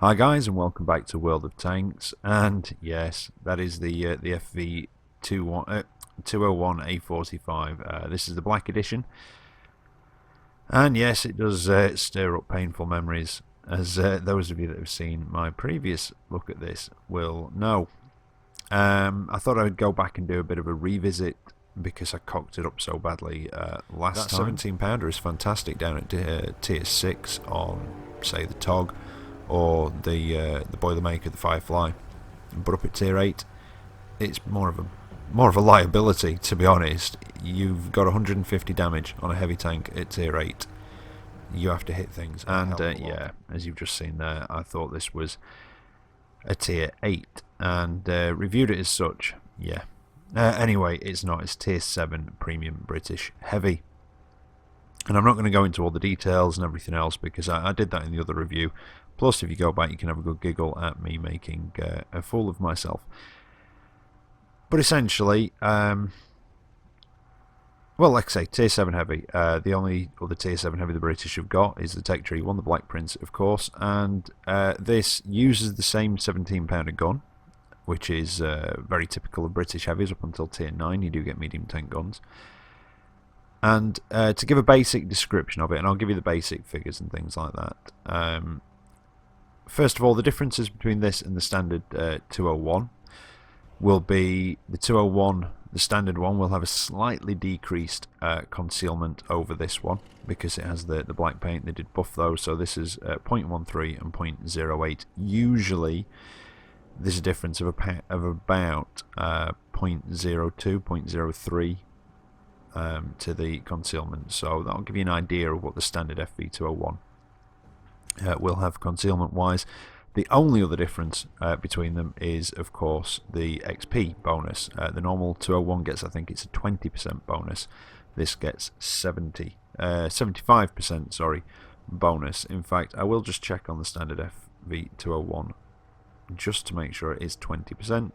Hi guys, and welcome back to World of Tanks. And yes, that is the FV201 A45. This is the Black Edition, and yes, it does stir up painful memories, as those of you that have seen my previous look at this will know. I thought I would go back and do a bit of a revisit because I cocked it up so badly last time. That 17-pounder is fantastic down at tier 6 on, say, the TOG or the Boilermaker, the Firefly, but up at tier 8 it's more of a liability, to be honest. You've got 150 damage on a heavy tank at tier 8. You have to hit things, and yeah, as you've just seen there, I thought this was a tier 8 and reviewed it as such. Yeah, anyway, it's not. It's tier 7 premium British heavy, and I'm not going to go into all the details and everything else because I did that in the other review. Plus, if you go back, you can have a good giggle at me making a fool of myself. But essentially, well, like I say, tier 7 heavy. The only other tier 7 heavy the British have got is the Tech Tree one, the Black Prince, of course. And this uses the same 17-pounder gun, which is very typical of British heavies. Up until tier 9, you do get medium tank guns. And to give a basic description of it, and I'll give you the basic figures and things like that. First of all, the differences between this and the standard 201 will be the 201, the standard one, will have a slightly decreased concealment over this one because it has the black paint. They did buff those, so this is 0.13 and 0.08. Usually there's a difference of about 0.02, 0.03 to the concealment, so that'll give you an idea of what the standard FV201 will have concealment wise. The only other difference between them is, of course, the XP bonus. The normal 201 gets, I think it's a 20% bonus. This gets 75%, sorry, bonus. In fact, I will just check on the standard FV201 just to make sure it is 20%,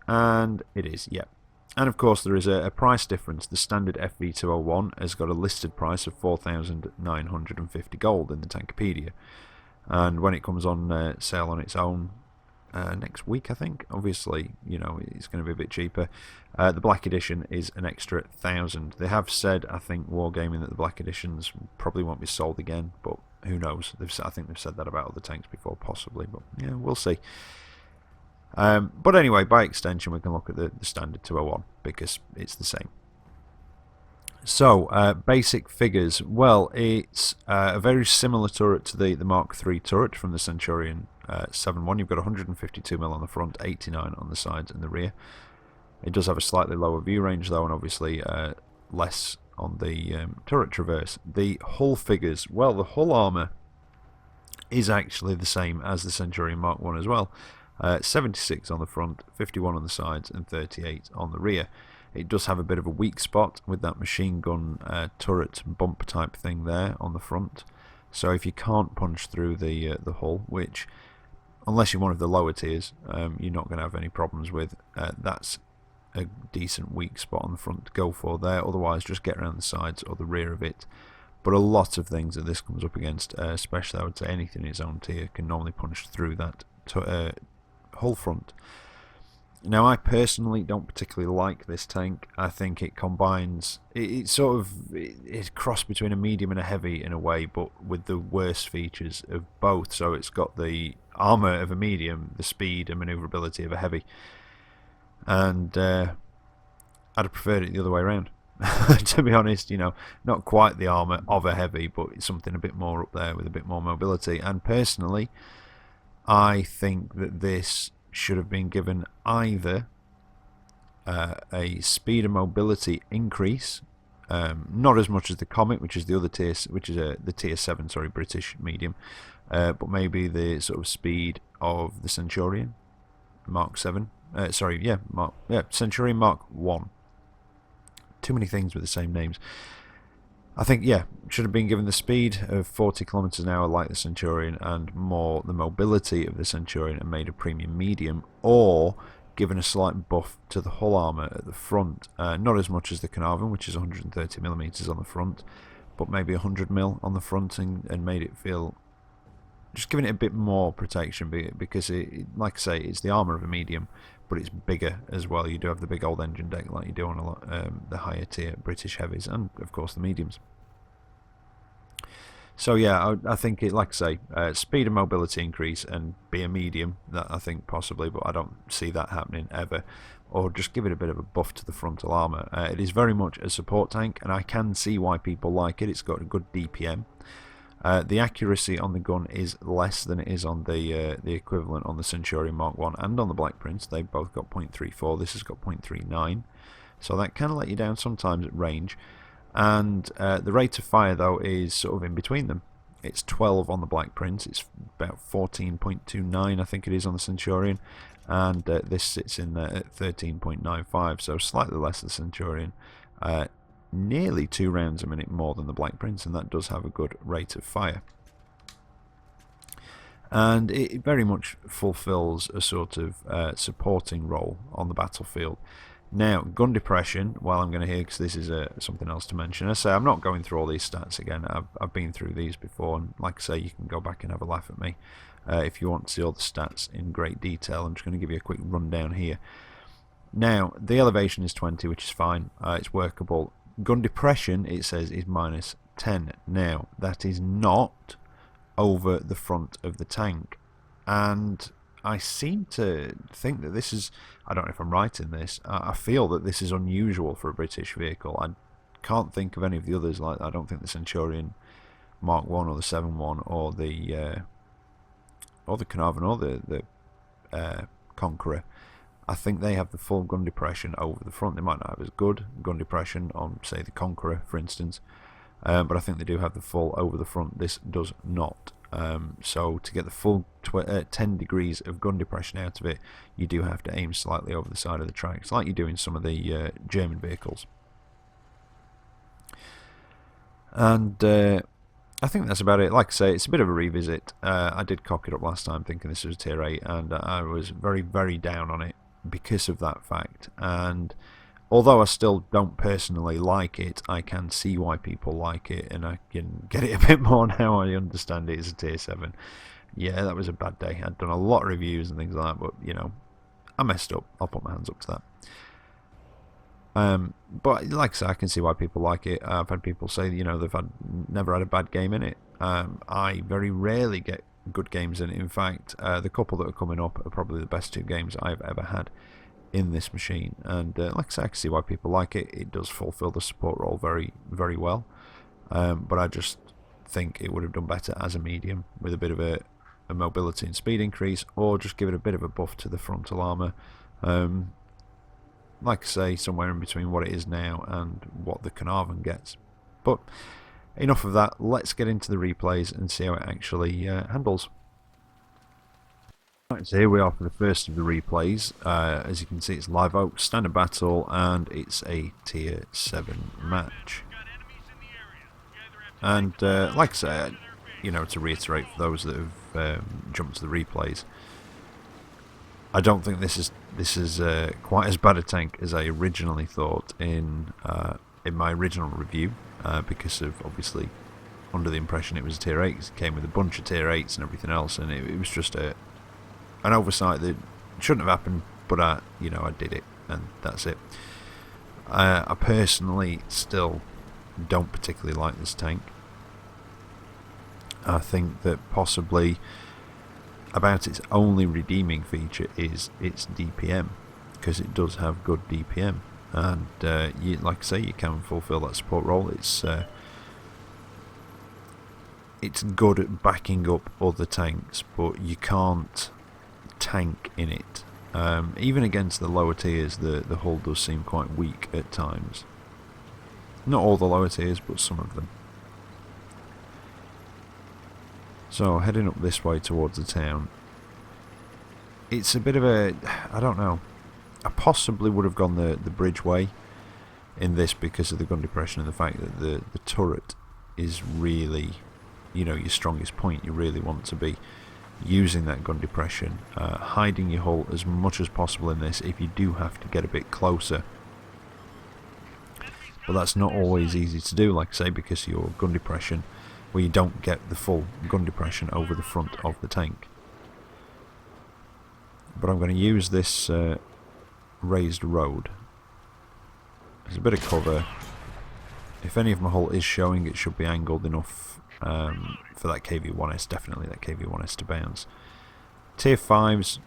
and it is, yeah. And of course there is a price difference. The standard FV201 has got a listed price of 4,950 gold in the Tankopedia, and when it comes on sale on its own next week, I think, obviously, you know, it's going to be a bit cheaper. The Black Edition is an extra 1,000. They have said, I think, Wargaming, that the Black Editions probably won't be sold again, but who knows? I think they've said that about other tanks before, possibly, but yeah, we'll see. But anyway, by extension, we can look at the standard 201 because it's the same. So, basic figures. Well, it's a very similar turret to the Mark III turret from the Centurion 7.1. You've got 152mm on the front, 89 on the sides and the rear. It does have a slightly lower view range, though, and obviously less on the turret traverse. The hull figures. Well, the hull armour is actually the same as the Centurion Mark I as well. 76 on the front, 51 on the sides, and 38 on the rear. It does have a bit of a weak spot with that machine gun turret bump type thing there on the front. So if you can't punch through the hull, which, unless you're one of the lower tiers, you're not going to have any problems with, that's a decent weak spot on the front to go for there. Otherwise, just get around the sides or the rear of it. But a lot of things that this comes up against, especially I would say anything in its own tier, can normally punch through that hull front. Now, I personally don't particularly like this tank. I think it combines, it's a cross between a medium and a heavy in a way, but with the worst features of both. So it's got the armour of a medium, the speed and manoeuvrability of a heavy, and I'd have preferred it the other way around. To be honest, you know, not quite the armour of a heavy, but something a bit more up there with a bit more mobility. And personally, I think that this should have been given either a speed and mobility increase, not as much as the Comet, which is the other tier, which is the tier 7, sorry, British medium, but maybe the sort of speed of the Centurion Mark 7. Sorry, yeah, Centurion Mark 1. Too many things with the same names. I think, yeah, should have been given the speed of 40 kilometers an hour like the Centurion and more the mobility of the Centurion and made a premium medium, or given a slight buff to the hull armour at the front. Not as much as the Carnarvon, which is 130mm on the front, but maybe 100mm on the front and made it feel just giving it a bit more protection, because like I say, it's the armour of a medium, but it's bigger as well. You do have the big old engine deck like you do on a lot the higher tier British heavies, and of course the mediums. So yeah, I think it, like I say, speed and mobility increase and be a medium. That I think possibly, but I don't see that happening ever. Or just give it a bit of a buff to the frontal armour. It is very much a support tank, and I can see why people like it. It's got a good DPM. The accuracy on the gun is less than it is on the equivalent on the Centurion Mark 1 and on the Black Prince. They've both got 0.34. This has got 0.39. So that can let you down sometimes at range. And the rate of fire, though, is sort of in between them. It's 12 on the Black Prince. It's about 14.29, I think it is, on the Centurion. And this sits in there at 13.95, so slightly less than the Centurion. Nearly 2 rounds a minute more than the Black Prince, and that does have a good rate of fire. And it very much fulfills a sort of supporting role on the battlefield. Now, gun depression, while I'm going to hear, because this is something else to mention. I say I'm not going through all these stats again. I've been through these before, and like I say, you can go back and have a laugh at me if you want to see all the stats in great detail. I'm just going to give you a quick rundown here. Now, the elevation is 20, which is fine. It's workable. Gun depression, it says, is -10. Now, that is not over the front of the tank, and I seem to think that this is, I don't know if I'm right in this, I feel that this is unusual for a British vehicle. I can't think of any of the others. Like, I don't think the Centurion Mark 1 or the 7.1 or the Carnarvon or the Conqueror, I think they have the full gun depression over the front. They might not have as good gun depression on, say, the Conqueror, for instance, but I think they do have the full over the front. This does not. So to get the full 10 degrees of gun depression out of it, you do have to aim slightly over the side of the tracks, like you do in some of the German vehicles. And I think that's about it. Like I say, it's a bit of a revisit. I did cock it up last time thinking this was a tier 8, and I was very, very down on it because of that fact. And although I still don't personally like it, I can see why people like it, and I can get it a bit more now. I understand it as a tier 7. Yeah, that was a bad day. I'd done a lot of reviews and things like that, but, you know, I messed up. I'll put my hands up to that. But like I say, I can see why people like it. I've had people say, you know, they've never had a bad game in it. I very rarely get good games in it. In fact, the couple that are coming up are probably the best 2 games I've ever had in this machine. And like I say, I can see why people like it. It does fulfill the support role very, very well. But I just think it would have done better as a medium with a bit of a mobility and speed increase, or just give it a bit of a buff to the frontal armour. Like I say, somewhere in between what it is now and what the Carnarvon gets. But enough of that, let's get into the replays and see how it actually handles. Right, so here we are for the first of the replays. As you can see, it's Live Oak, Standard Battle, and it's a Tier 7 match. And like I say, you know, to reiterate for those that have jumped to the replays, I don't think this is quite as bad a tank as I originally thought in my original review, because of, obviously, under the impression it was a tier 8. It came with a bunch of tier 8s and everything else, and it was just an oversight that shouldn't have happened, but you know, I did it, and that's it. I personally still don't particularly like this tank. I think that possibly about its only redeeming feature is its DPM, because it does have good DPM, and like I say, you can fulfill that support role. It's good at backing up other tanks, but you can't tank in it. Even against the lower tiers, the hull does seem quite weak at times. Not all the lower tiers, but some of them. So, heading up this way towards the town. It's a bit of a, I don't know, I possibly would have gone the bridge way in this because of the gun depression and the fact that the turret is really, you know, your strongest point. You really want to be using that gun depression, hiding your hull as much as possible in this if you do have to get a bit closer. But that's not always easy to do, like I say, because your gun depression where you don't get the full gun depression over the front of the tank. But I'm going to use this raised road. There's a bit of cover. If any of my hull is showing, it should be angled enough for that KV1S, definitely that KV1S to bounce. Tier 5s,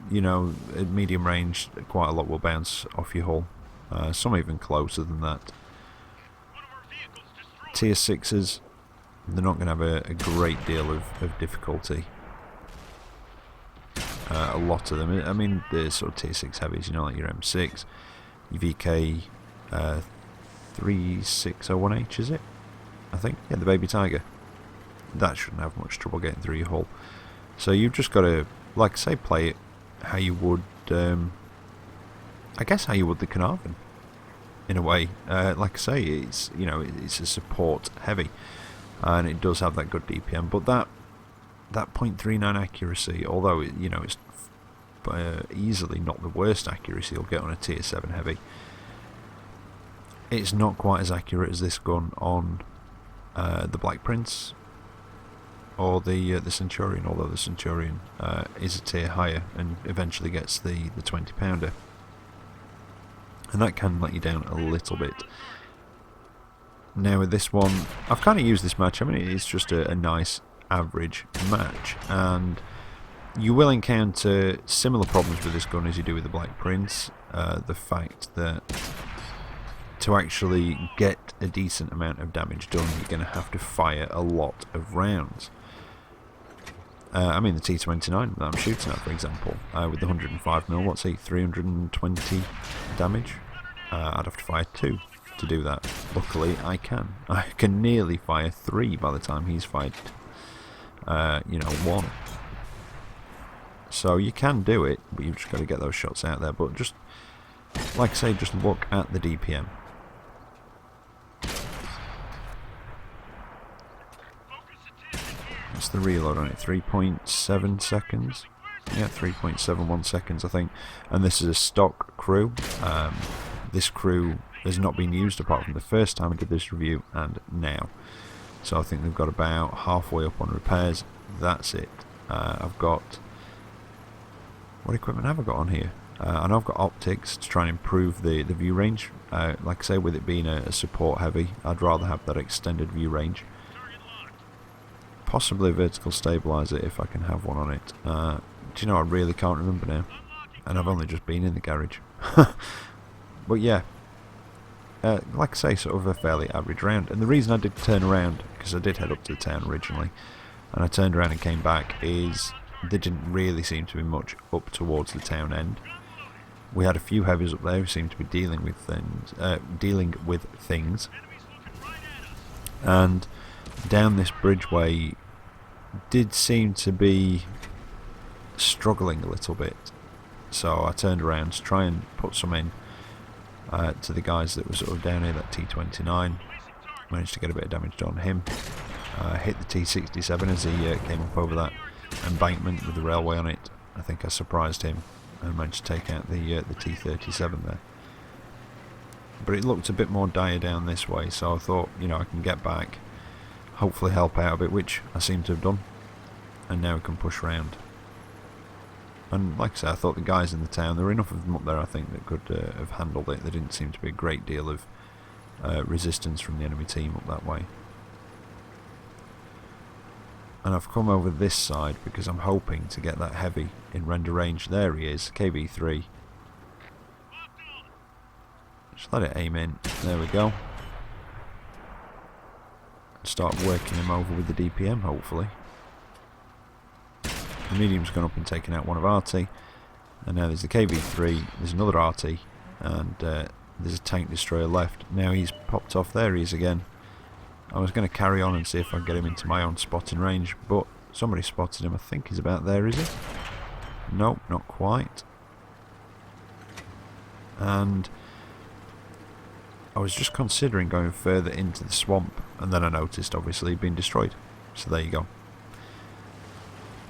you know, at medium range, quite a lot will bounce off your hull. Some even closer than that. Tier 6s, they're not going to have a great deal of difficulty. A lot of them, I mean, the sort of tier 6 heavies, you know, like your M6, your VK 3601H, is it? I think, yeah, the Baby Tiger. That shouldn't have much trouble getting through your hull. So you've just got to, like I say, play it how you would, I guess how you would the Carnarvon, in a way. Like I say, it's, you know, it's a support heavy, and it does have that good DPM, but that 0.39 accuracy, although it, you know, it's easily not the worst accuracy you'll get on a tier 7 heavy, it's not quite as accurate as this gun on the Black Prince or the Centurion, although the Centurion is a tier higher and eventually gets the 20 pounder, and that can let you down a little bit. Now with this one, I've kind of used this match, I mean, it's just a nice average match, and you will encounter similar problems with this gun as you do with the Black Prince. The fact that to actually get a decent amount of damage done, you're going to have to fire a lot of rounds. I mean, the T29 that I'm shooting at, for example, with the 105mm, what's he, 320 damage? I'd have to fire 2 to do that. Luckily, I can. I can nearly fire 3 by the time he's fired, you know, 1. So you can do it, but you've just got to get those shots out there. But just, like I say, just look at the DPM. What's the reload on it? 3.7 seconds? Yeah, 3.71 seconds, I think. And this is a stock crew. This crew has not been used apart from the first time I did this review and now. So I think they've got about halfway up on repairs. That's it. I've got... What equipment have I got on here? I know I've got optics to try and improve the view range. Like I say, with it being a support heavy, I'd rather have that extended view range. Possibly a vertical stabilizer if I can have one on it. Do you know, I really can't remember now. And I've only just been in the garage. But yeah, like I say, sort of a fairly average round. And the reason I did turn around, because I did head up to the town originally, and I turned around and came back, is there didn't really seem to be much up towards the town end. We had a few heavies up there who seemed to be dealing with things, and down this bridgeway did seem to be struggling a little bit. So I turned around to try and put some in to the guys that were sort of down here, that T29. Managed to get a bit of damage done on him. Hit the T67 as he came up over that embankment with the railway on it. I think I surprised him and managed to take out the T37 there. But it looked a bit more dire down this way, so I thought, you know, I can get back, hopefully help out a bit, which I seem to have done, and now we can push round. And like I said, I thought the guys in the town, there were enough of them up there, I think, that could have handled it. There didn't seem to be a great deal of resistance from the enemy team up that way. And I've come over this side because I'm hoping to get that heavy in render range. There he is, KV3. Just let it aim in. There we go. Start working him over with the DPM, hopefully. The medium's gone up and taken out one of RT. And now there's the KV3, there's another RT, and there's a tank destroyer left. Now he's popped off. There he is again. I was going to carry on and see if I can get him into my own spotting range, but somebody spotted him. I think he's about there, is he? Nope, not quite. And I was just considering going further into the swamp, and then I noticed, obviously, he'd been destroyed. So there you go.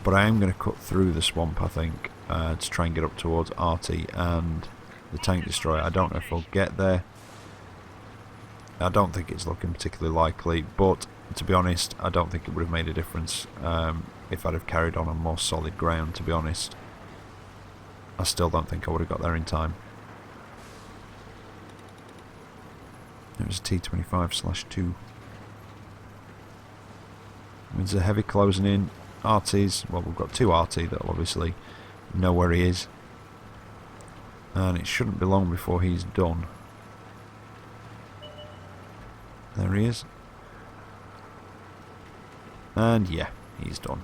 But I am going to cut through the swamp, I think, to try and get up towards RT and the tank destroyer. I don't know if I'll get there. I don't think it's looking particularly likely, but to be honest, I don't think it would have made a difference if I'd have carried on more solid ground, to be honest. I still don't think I would have got there in time. It was a T25/2. There's a heavy closing in. RT's, well, we've got two RT that'll obviously know where he is. And it shouldn't be long before he's done. There he is. And yeah, he's done.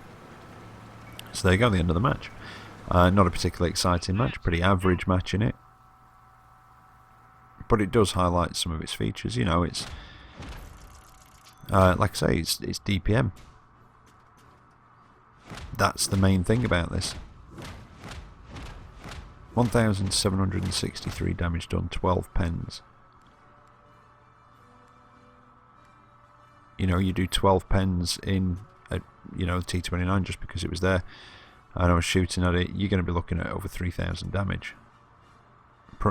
So there you go, the end of the match. Not a particularly exciting match, pretty average match in it. But it does highlight some of its features. You know, it's like I say, it's DPM. That's the main thing about this. 1,763 damage done, 12 pens. You know, you do 12 pens in a, you know, T29 just because it was there and I was shooting at it, you're going to be looking at over 3,000 damage.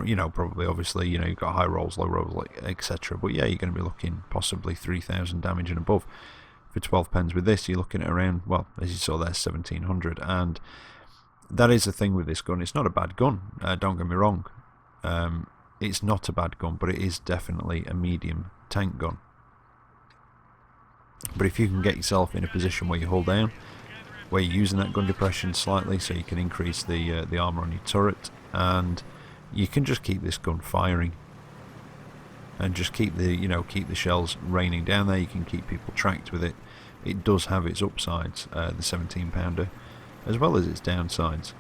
You know, probably, obviously, you know, you've got high rolls, low rolls, etc. But yeah, you're going to be looking possibly 3,000 damage and above. For 12 pens with this, you're looking at around, well, as you saw there, 1,700. And that is the thing with this gun. It's not a bad gun, don't get me wrong. It's not a bad gun, but it is definitely a medium tank gun. But if you can get yourself in a position where you hold down, where you're using that gun depression slightly, so you can increase the armor on your turret, and you can just keep this gun firing, and just keep the shells raining down there. You can keep people tracked with it. It does have its upsides, the 17-pounder, as well as its downsides.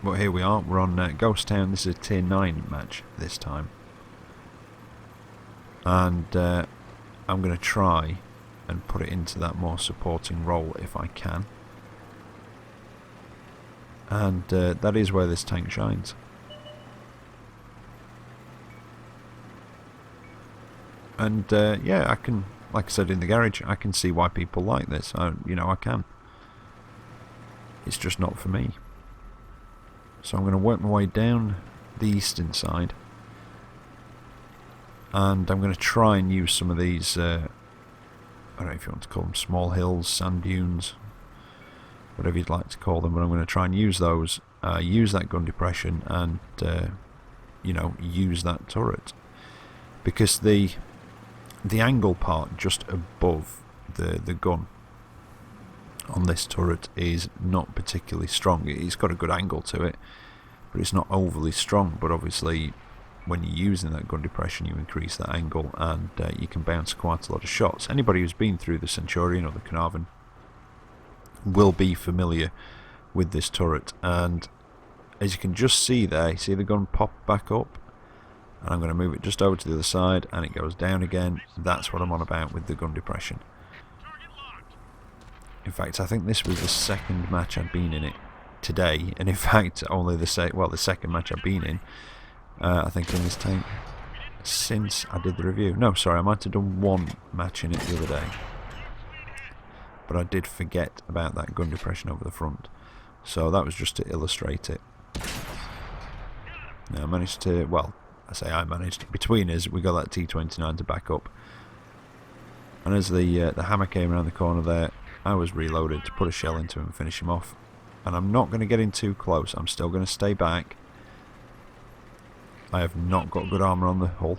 But here we are. We're on Ghost Town. This is a tier 9 match this time, and I'm going to try and put it into that more supporting role if I can. And that is where this tank shines. And yeah, I can, like I said in the garage, I can see why people like this. You know, I can. It's just not for me. So I'm going to work my way down the eastern side. And I'm going to try and use some of these, I don't know if you want to call them small hills, sand dunes, whatever you'd like to call them, but I'm going to try and use those, use that gun depression, and you know, use that turret, because the angle part just above the gun on this turret is not particularly strong. It's got a good angle to it, but it's not overly strong. But obviously, when you're using that gun depression, you increase that angle, and you can bounce quite a lot of shots. Anybody who's been through the Centurion or the Carnarvon will be familiar with this turret, and as you can just see there, you see the gun pop back up, and I'm going to move it just over to the other side, and it goes down again. That's what I'm on about with the gun depression. In fact, I think this was the second match I'd been in it today, and in fact only the second match I've been in, I think, in this tank since I did the review. No, sorry, I might have done one match in it the other day, but I did forget about that gun depression over the front, so that was just to illustrate it. Now I managed to, well, I say I managed, between us we got that T29 to back up, and as the hammer came around the corner there, I was reloaded to put a shell into him and finish him off. And I'm not going to get in too close, I'm still going to stay back. I have not got good armour on the hull,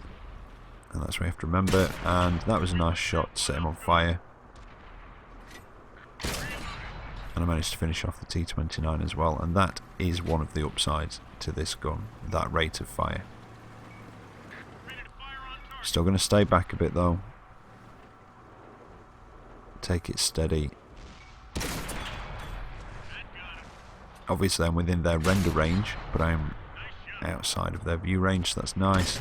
and that's what you have to remember. And that was a nice shot to set him on fire, and I managed to finish off the T29 as well, and that is one of the upsides to this gun, that rate of fire. Still going to stay back a bit though, take it steady. Obviously I'm within their render range, but I'm outside of their view range, so that's nice.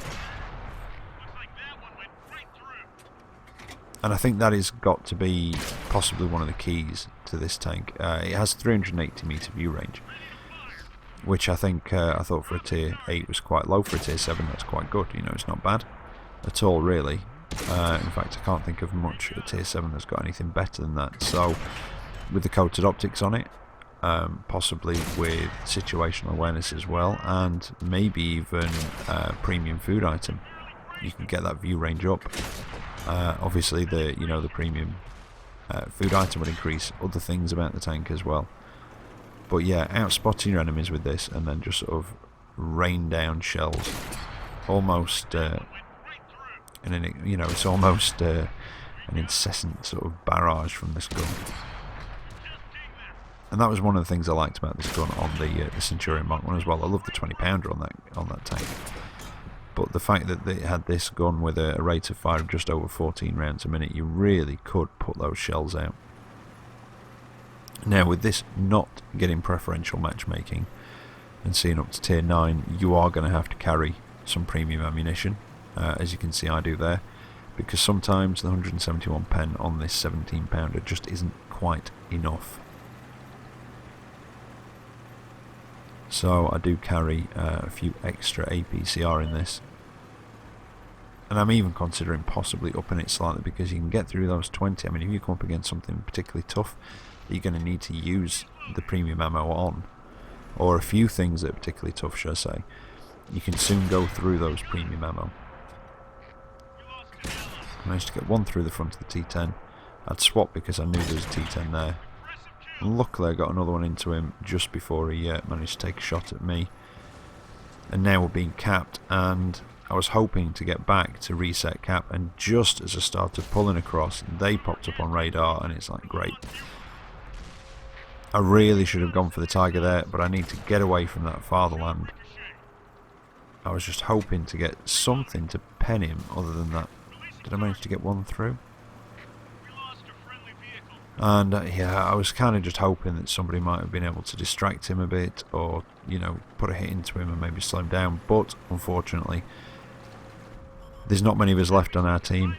And I think that has got to be possibly one of the keys to this tank. It has 380 meter view range, which I think I thought for a tier 8 was quite low. For a tier 7 that's quite good, you know, it's not bad at all really. In fact, I can't think of much at tier 7 that's got anything better than that. So with the coated optics on it, possibly with situational awareness as well, and maybe even premium food item, you can get that view range up Obviously, the premium food item would increase other things about the tank as well. But yeah, outspotting your enemies with this, and then just sort of rain down shells, almost it's almost an incessant sort of barrage from this gun. And that was one of the things I liked about this gun on the Centurion Mark 1 as well. I love the 20-pounder on that tank. But the fact that it had this gun with a rate of fire of just over 14 rounds a minute, you really could put those shells out. Now, with this not getting preferential matchmaking and seeing up to tier 9, you are going to have to carry some premium ammunition, as you can see I do there, because sometimes the 171 pen on this 17-pounder just isn't quite enough. So I do carry a few extra APCR in this, and I'm even considering possibly upping it slightly, because you can get through those 20. I mean, if you come up against something particularly tough that you're going to need to use the premium ammo on, or a few things that are particularly tough, should I say, you can soon go through those premium ammo. I managed to get one through the front of the T10. I'd swap because I knew there was a T10 there. And luckily I got another one into him just before he managed to take a shot at me. And now we're being capped, and I was hoping to get back to reset cap, and just as I started pulling across, they popped up on radar, and it's like, great. I really should have gone for the Tiger there, but I need to get away from that fatherland. I was just hoping to get something to pen him other than that. Did I manage to get one through? And yeah, I was kind of just hoping that somebody might have been able to distract him a bit, or, put a hit into him and maybe slow him down. But unfortunately, there's not many of us left on our team,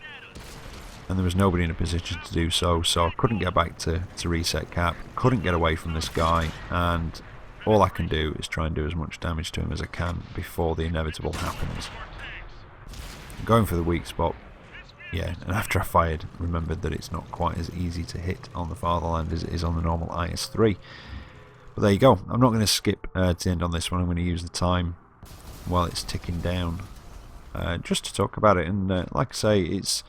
and there was nobody in a position to do so, so I couldn't get back to reset cap, couldn't get away from this guy, and all I can do is try and do as much damage to him as I can before the inevitable happens. Going for the weak spot, yeah, and after I fired, remembered that it's not quite as easy to hit on the fatherland as it is on the normal IS-3. But there you go. I'm not going to skip to the end on this one. I'm going to use the time while it's ticking down just to talk about it. And like I say, it's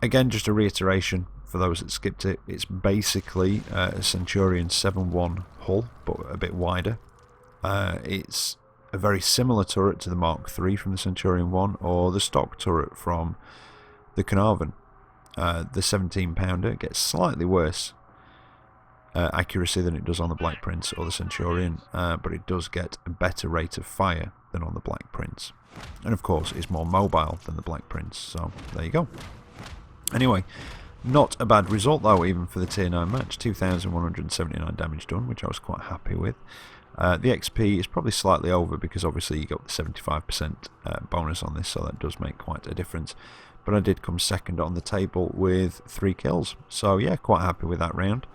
again just a reiteration for those that skipped it. It's basically a Centurion 7.1 hull, but a bit wider. It's a very similar turret to the Mark III from the Centurion 1, or the stock turret from the Carnarvon. The 17-pounder gets slightly worse accuracy than it does on the Black Prince or the Centurion, but it does get a better rate of fire than on the Black Prince. And of course, it's more mobile than the Black Prince, so there you go. Anyway, not a bad result though, even for the tier 9 match. 2,179 damage done, which I was quite happy with. The XP is probably slightly over because obviously you got the 75% bonus on this, so that does make quite a difference. But I did come second on the table with 3 kills, so yeah, quite happy with that round.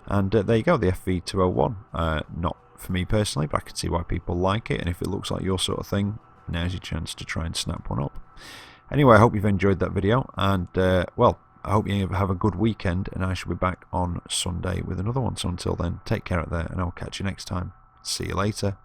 And there you go, the FV201. Not for me personally, but I can see why people like it, and if it looks like your sort of thing, now's your chance to try and snap one up. Anyway, I hope you've enjoyed that video, and well, I hope you have a good weekend, and I shall be back on Sunday with another one. So until then, take care out there, and I'll catch you next time. See you later.